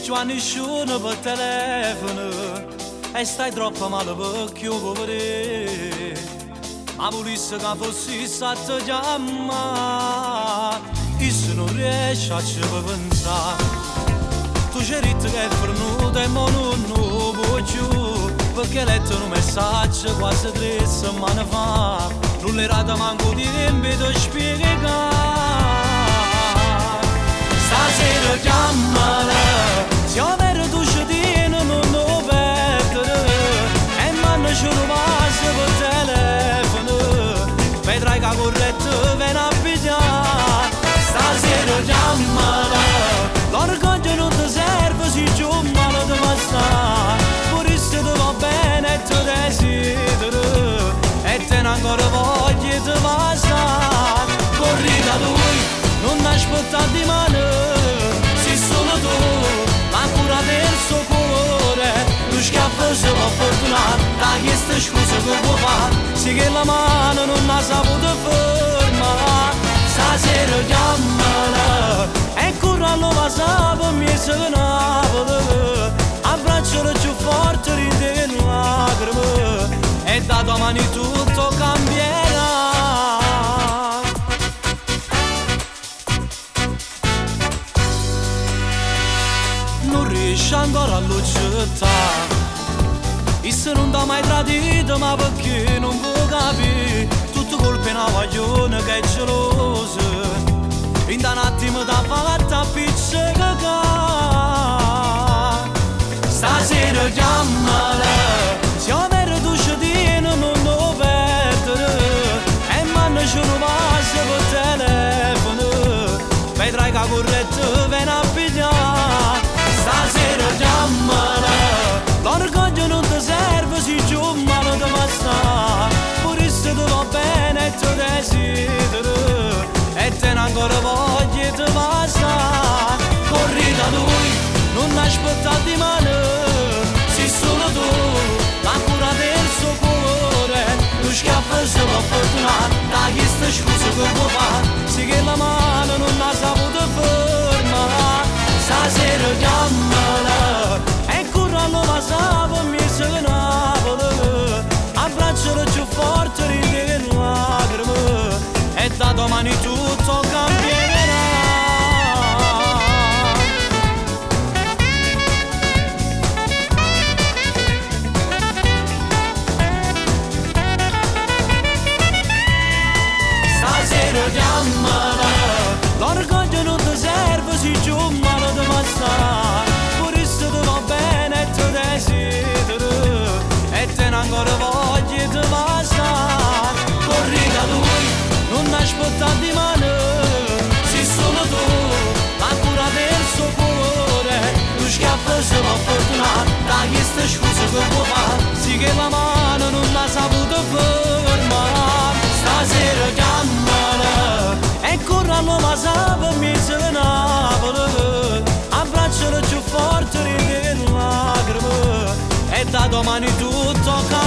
c'ho nessuno per telefono e stai troppo male perché io povere. Ma volessi che fossi stato chiamare e se non riesci a ci pensare. Tu c'eri che è fornuto e mo non può più, perché hai letto un messaggio quasi 3 settimane fa. Non l'erate manco di tempo di spiegare. Stasera chiamala, se vero tu ci tieni non lo perdere. E manna ce lo passa per telefono, vedrai che corretto viene a pigliare. Stasera chiamala, l'orgoglio non ti serve se c'è un male di passare. Pure se ti va bene e ti desideri e te ne ancora voglia di passare. Corri da lui, non aspettare di mano, sei solo tu, ma cura del suo cuore. Lo schiaffo si può fortunare, dai queste scuse che può fare, sì che la mano non ha saputo fermare. Stasera chiamala e corra lo passa per me se Napoli, abbraccialo più forte, ride in lacrime e da domani tutto cambierà. Non riesci ancora a lucciare e se non t'ha mai tradito, ma perché non può capire? Tutto colpa è una guaglione che è gelosa, in un attimo t'ha fatta appiccicare. Stasera chiamala, se vero tu ci tieni non lo perdere. E manna ce lo passa per telefono, vedrai che corretto viene a pigliare. Stasera chiamala, l'orgoglio non ti serve se c'è un male di passare. Pure se ti va bene e ti desideri e te ne ancora voglia di passare. Corri da lui, non aspettare di mano, sei solo tu, la cura del suo cuore. Lo schiaffo si può fortunare, dai queste scuse che può fare, sì che la mano non ha saputo fermare. Stasera chiamala e corra lo passa per me se Napoli, abbraccialo più forte, ride in lacrime e da domani tutto cambierà. Stasera chiamala, l'orgoglio non ti serve se c'è un male di passare. Pure se ti va bene e ti desideri e te ne ancora voglia di passare. Corri da lui, non aspettare di mano, sei solo tu, la cura del suo cuore. Lo schiaffo si può fortunare, dai queste scuse che può fare, sì che la mano non l'ha saputo fermare. Stasera chiamala e corra lo passa per me se Napoli, abbraccialo più forte, ride in lacrime e da domani tutto cambia.